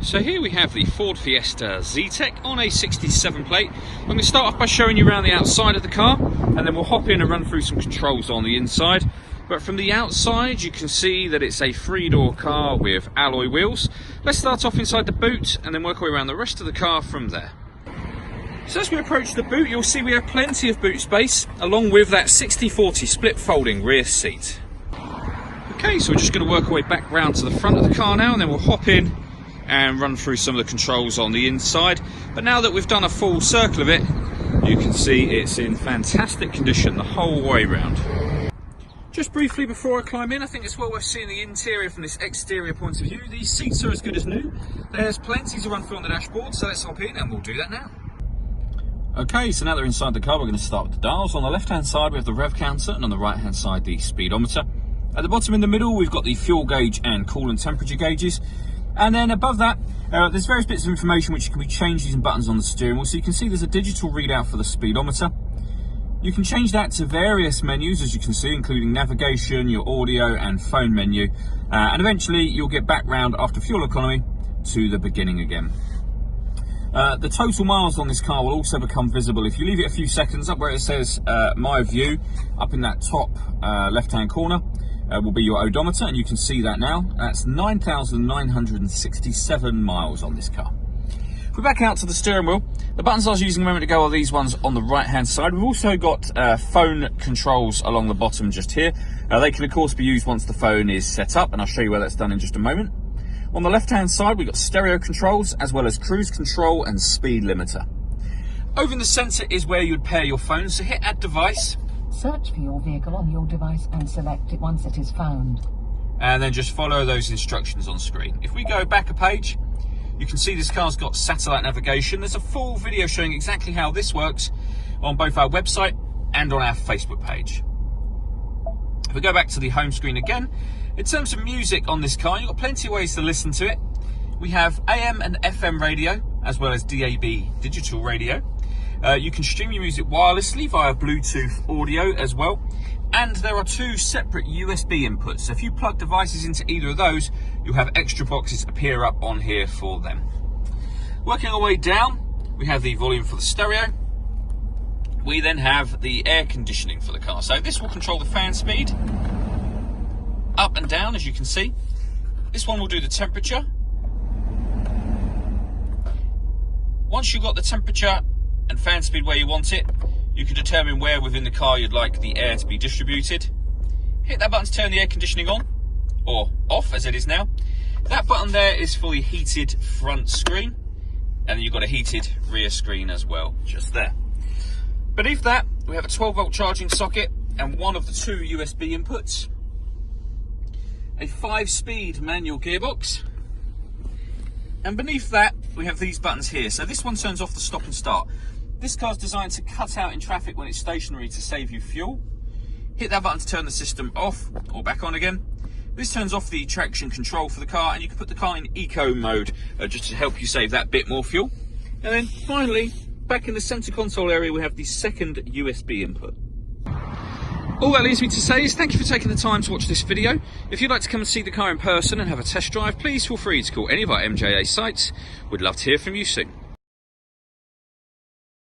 So here we have the Ford Fiesta Z-Tech on a 67 plate. I'm going to start off by showing you around the outside of the car, and then we'll hop in and run through some controls on the inside. But from the outside you can see that it's a 3-door car with alloy wheels. Let's start off inside the boot and then work our way around the rest of the car from there. So as we approach the boot, you'll see we have plenty of boot space, along with that 60/40 split folding rear seat. Okay, so we're just going to work our way back round to the front of the car now, and then we'll hop in and run through some of the controls on the inside. But now that we've done a full circle of it, you can see it's in fantastic condition the whole way round. Just briefly before I climb in, I think it's well worth seeing the interior from this exterior point of view. These seats are as good as new. There's plenty to run through on the dashboard, so let's hop in and we'll do that now. Okay, so now that we're inside the car, we're going to start with the dials. On the left hand side we have the rev counter, and on the right hand side the speedometer. At the bottom in the middle we've got the fuel gauge and coolant temperature gauges. And then above that, there's various bits of information which can be changed using buttons on the steering wheel. So you can see there's a digital readout for the speedometer. You can change that to various menus, as you can see, including navigation, your audio and phone menu. And eventually you'll get back round after fuel economy to the beginning again. The total miles on this car will also become visible if you leave it a few seconds. Up where it says My View, up in that top left-hand corner, will be your odometer, and you can see that now. That's 9,967 miles on this car. If we're back out to the steering wheel, the buttons I was using a moment ago are these ones on the right hand side. We've also got phone controls along the bottom just here. They can of course be used once the phone is set up, and I'll show you where that's done in just a moment. On the left hand side we've got stereo controls as well as cruise control and speed limiter. Over in the centre is where you'd pair your phone, so hit add device. Search for your vehicle on your device and select it once it is found. And then just follow those instructions on screen. If we go back a page, you can see this car's got satellite navigation. There's a full video showing exactly how this works on both our website and on our Facebook page. If we go back to the home screen again, in terms of music on this car, you've got plenty of ways to listen to it. We have AM and FM radio, as well as DAB digital radio. You can stream your music wirelessly via Bluetooth audio as well. And there are 2 separate USB inputs. So if you plug devices into either of those, you'll have extra boxes appear up on here for them. Working our way down, we have the volume for the stereo. We then have the air conditioning for the car. So this will control the fan speed up and down, as you can see. This one will do the temperature. Once you've got the temperature and fan speed where you want it, you can determine where within the car you'd like the air to be distributed. Hit that button to turn the air conditioning on, or off as it is now. That button there is for the heated front screen, and then you've got a heated rear screen as well, just there. Beneath that, we have a 12-volt charging socket and one of the 2 USB inputs. A 5-speed manual gearbox. And beneath that, we have these buttons here. So this one turns off the stop and start. This car's designed to cut out in traffic when it's stationary to save you fuel. Hit that button to turn the system off or back on again. This turns off the traction control for the car, and you can put the car in eco mode just to help you save that bit more fuel. And then finally, back in the center console area, we have the 2nd USB input. All that leaves me to say is thank you for taking the time to watch this video. If you'd like to come and see the car in person and have a test drive, please feel free to call any of our MJA sites. We'd love to hear from you soon.